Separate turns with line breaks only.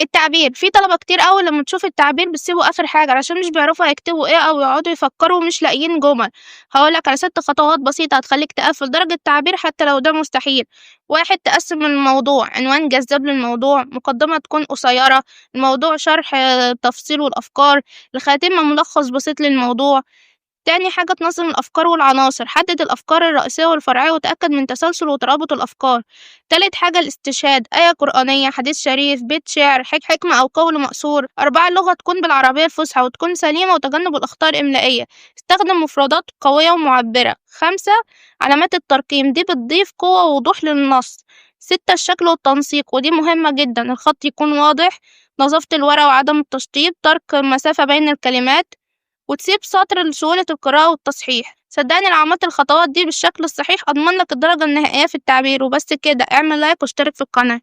التعبير، في طلبة كتير أوي لمّا تشوف التعبير بتسيبه آخر حاجة علشان مش بيعرفوا هيكتبوا إيه أو يقعدوا يفكّروا ومش لاقيين جُمل. هاقول لك على 6 خطوات بسيطة هتخلّيك تقفّل درجة تعبير حتى لو ده مستحيل. 1. تقسّم الموضوع، عنوان جذاب للموضوع، مقدمة تكون قصيرة، الموضوع شرح التفصيل والأفكار، الخاتمة ملخص بسيط للموضوع. تاني حاجة تنظم الأفكار والعناصر، حدد الأفكار الرئيسية والفرعية وتأكد من تسلسل وترابط الأفكار. تالت حاجة الاستشهاد، آية قرآنية، حديث شريف، بيت شعر، حكمة أو قول مأثور. 4. اللغة تكون بالعربية الفصحى وتكون سليمة وتجنب الأخطاء الإملائية، استخدم مفردات قوية ومعبرة. 5. علامات الترقيم، دي بتضيف قوة ووضوح للنص. 6. الشكل والتنسيق، ودي مهمة جدا، الخط يكون واضح، نظافة الورق وعدم التشطيب، ترك مسافة بين الكلمات، وتسيب سطر لسهولة القراءة والتصحيح. صدقني لو عملت الخطوات دي بالشكل الصحيح أضمن لك الدرجة النهائية في التعبير. وبس كده، اعمل لايك واشترك في القناة.